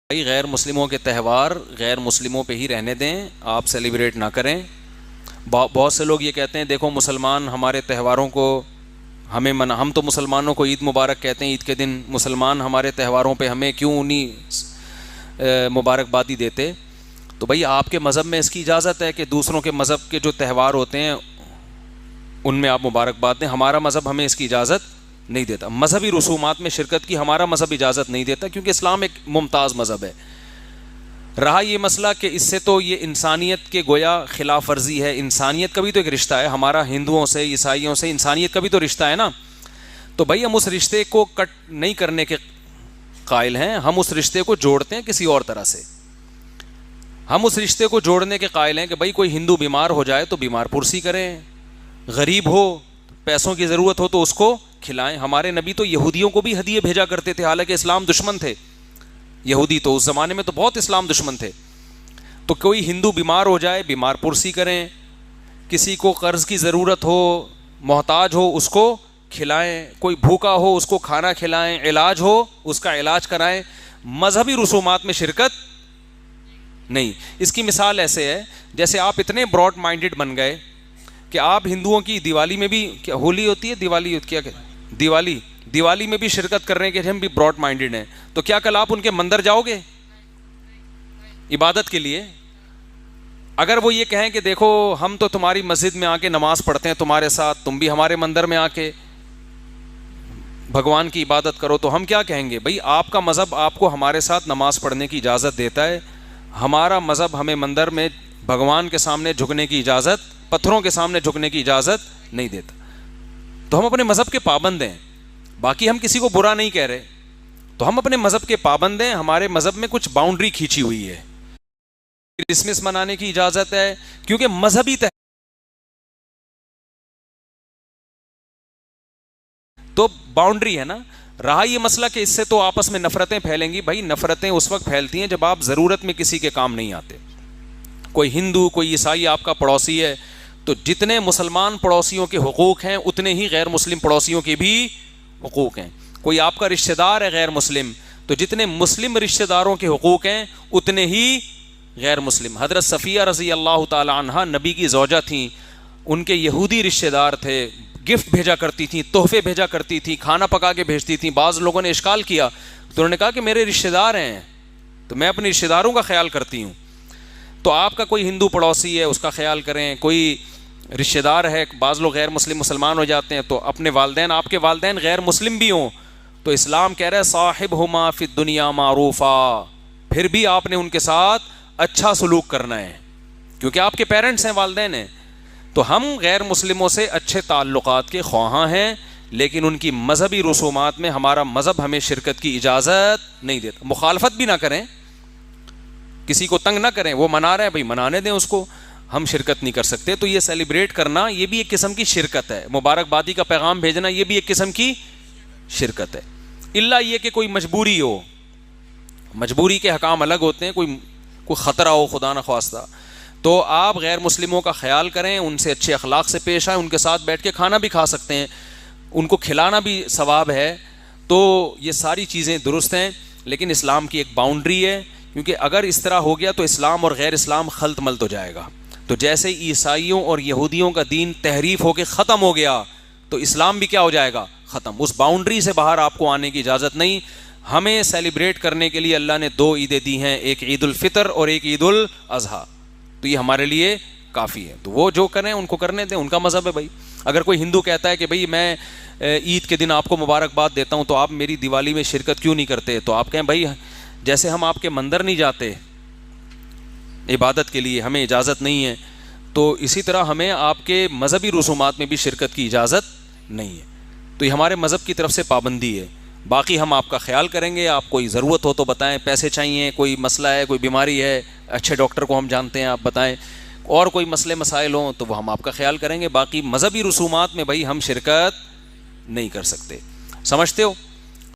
بھائی غیر مسلموں کے تہوار غیر مسلموں پہ ہی رہنے دیں، آپ سیلیبریٹ نہ کریں۔ بہت سے لوگ یہ کہتے ہیں دیکھو مسلمان ہمارے تہواروں کو ہم تو مسلمانوں کو عید مبارک کہتے ہیں، عید کے دن مسلمان ہمارے تہواروں پہ ہمیں کیوں نہیں مبارکبادی دیتے؟ تو بھائی آپ کے مذہب میں اس کی اجازت ہے کہ دوسروں کے مذہب کے جو تہوار ہوتے ہیں ان میں آپ مبارکباد دیں۔ ہمارا مذہب ہمیں اس کی اجازت نہیں دیتا۔ مذہبی رسومات میں شرکت کی ہمارا مذہب اجازت نہیں دیتا، کیونکہ اسلام ایک ممتاز مذہب ہے۔ رہا یہ مسئلہ کہ اس سے تو یہ انسانیت کے گویا خلاف ورزی ہے۔ انسانیت کا بھی تو ایک رشتہ ہے، ہمارا ہندوؤں سے عیسائیوں سے انسانیت کا بھی تو رشتہ ہے نا۔ تو بھائی ہم اس رشتے کو کٹ نہیں کرنے کے قائل ہیں، ہم اس رشتے کو جوڑتے ہیں کسی اور طرح سے۔ ہم اس رشتے کو جوڑنے کے قائل ہیں کہ بھائی کوئی ہندو بیمار ہو جائے تو بیمار پرسی کریں، غریب ہو پیسوں کی ضرورت ہو تو اس کو کھلائیں۔ ہمارے نبی تو یہودیوں کو بھی ہدیے بھیجا کرتے تھے، حالانکہ اسلام دشمن تھے یہودی، تو اس زمانے میں تو بہت اسلام دشمن تھے۔ تو کوئی ہندو بیمار ہو جائے بیمار پرسی کریں، کسی کو قرض کی ضرورت ہو محتاج ہو اس کو کھلائیں، کوئی بھوکا ہو اس کو کھانا کھلائیں، علاج ہو اس کا علاج کرائیں۔ مذہبی رسومات میں شرکت نہیں۔ اس کی مثال ایسے ہے جیسے آپ اتنے براڈ مائنڈڈ بن گئے کہ آپ ہندوؤں کی دیوالی میں بھی، کیا ہولی ہوتی ہے، دیوالی میں بھی شرکت کر رہے ہیں کہ ہم بھی براڈ مائنڈڈ ہیں، تو کیا کل آپ ان کے مندر جاؤ گے عبادت کے لیے؟ اگر وہ یہ کہیں کہ دیکھو ہم تو تمہاری مسجد میں آ کے نماز پڑھتے ہیں تمہارے ساتھ، تم بھی ہمارے مندر میں آ کے بھگوان کی عبادت کرو، تو ہم کیا کہیں گے؟ بھائی آپ کا مذہب آپ کو ہمارے ساتھ نماز پڑھنے کی اجازت دیتا ہے، ہمارا مذہب ہمیں مندر میں بھگوان کے سامنے جھکنے کی اجازت، پتھروں کے سامنے جھکنے کی اجازت نہیں دیتا۔ تو ہم اپنے مذہب کے پابند ہیں، باقی ہم کسی کو برا نہیں کہہ رہے، تو ہم اپنے مذہب کے پابند ہیں۔ ہمارے مذہب میں کچھ باؤنڈری کھینچی ہوئی ہے۔ کرسمس منانے کی اجازت ہے کیونکہ مذہبی تو باؤنڈری ہے نا۔ رہا یہ مسئلہ کہ اس سے تو آپس میں نفرتیں پھیلیں گی، بھائی نفرتیں اس وقت پھیلتی ہیں جب آپ ضرورت میں کسی کے کام نہیں آتے۔ کوئی ہندو کوئی عیسائی آپ کا پڑوسی ہے تو جتنے مسلمان پڑوسیوں کے حقوق ہیں اتنے ہی غیر مسلم پڑوسیوں کے بھی حقوق ہیں۔ کوئی آپ کا رشتہ دار ہے غیر مسلم تو جتنے مسلم رشتہ داروں کے حقوق ہیں اتنے ہی غیر مسلم۔ حضرت صفیہ رضی اللہ تعالی عنہا نبی کی زوجہ تھیں، ان کے یہودی رشتہ دار تھے، گفٹ بھیجا کرتی تھیں، تحفے بھیجا کرتی تھیں، کھانا پکا کے بھیجتی تھیں۔ بعض لوگوں نے اشکال کیا تو انہوں نے کہا کہ میرے رشتہ دار ہیں تو میں اپنے رشتہ داروں کا خیال کرتی ہوں۔ تو آپ کا کوئی ہندو پڑوسی ہے اس کا خیال کریں، کوئی رشتہ دار ہے، بعض لوگ غیر مسلم مسلمان ہو جاتے ہیں تو اپنے والدین، آپ کے والدین غیر مسلم بھی ہوں تو اسلام کہہ رہا ہے صاحبہما فی الدنیا معروفا، پھر بھی آپ نے ان کے ساتھ اچھا سلوک کرنا ہے کیونکہ آپ کے پیرنٹس ہیں، والدین ہیں۔ تو ہم غیر مسلموں سے اچھے تعلقات کے خواہاں ہیں، لیکن ان کی مذہبی رسومات میں ہمارا مذہب ہمیں شرکت کی اجازت نہیں دیتا۔ مخالفت بھی نہ کریں، کسی کو تنگ نہ کریں، وہ منا رہے ہیں بھائی منانے دیں اس کو، ہم شرکت نہیں کر سکتے۔ تو یہ سیلیبریٹ کرنا یہ بھی ایک قسم کی شرکت ہے، مبارکبادی کا پیغام بھیجنا یہ بھی ایک قسم کی شرکت ہے، الا یہ کہ کوئی مجبوری ہو۔ مجبوری کے حکام الگ ہوتے ہیں، کوئی خطرہ ہو خدا نخواستہ، تو آپ غیر مسلموں کا خیال کریں، ان سے اچھے اخلاق سے پیش آئیں، ان کے ساتھ بیٹھ کے کھانا بھی کھا سکتے ہیں، ان کو کھلانا بھی ثواب ہے۔ تو یہ ساری چیزیں درست ہیں، لیکن اسلام کی ایک باؤنڈری ہے، کیونکہ اگر اس طرح ہو گیا تو اسلام اور غیر اسلام خلط ملط ہو جائے گا۔ تو جیسے عیسائیوں اور یہودیوں کا دین تحریف ہو کے ختم ہو گیا تو اسلام بھی کیا ہو جائے گا؟ ختم۔ اس باؤنڈری سے باہر آپ کو آنے کی اجازت نہیں۔ ہمیں سیلیبریٹ کرنے کے لیے اللہ نے 2 عیدیں دی ہیں، ایک عید الفطر اور ایک عید الاضحیٰ، تو یہ ہمارے لیے کافی ہے۔ تو وہ جو کریں ان کو کرنے دیں، ان کا مذہب ہے بھائی۔ اگر کوئی ہندو کہتا ہے کہ بھائی میں عید کے دن آپ کو مبارکباد دیتا ہوں تو آپ میری دیوالی میں شرکت کیوں نہیں کرتے، تو آپ کہیں بھائی جیسے ہم آپ کے مندر نہیں جاتے عبادت کے لیے، ہمیں اجازت نہیں ہے، تو اسی طرح ہمیں آپ کے مذہبی رسومات میں بھی شرکت کی اجازت نہیں ہے۔ تو یہ ہمارے مذہب کی طرف سے پابندی ہے۔ باقی ہم آپ کا خیال کریں گے، آپ کوئی ضرورت ہو تو بتائیں، پیسے چاہیے، کوئی مسئلہ ہے، کوئی بیماری ہے، اچھے ڈاکٹر کو ہم جانتے ہیں آپ بتائیں، اور کوئی مسئلے مسائل ہوں تو وہ ہم آپ کا خیال کریں گے۔ باقی مذہبی رسومات میں بھائی ہم شرکت نہیں کر سکتے، سمجھتے ہو؟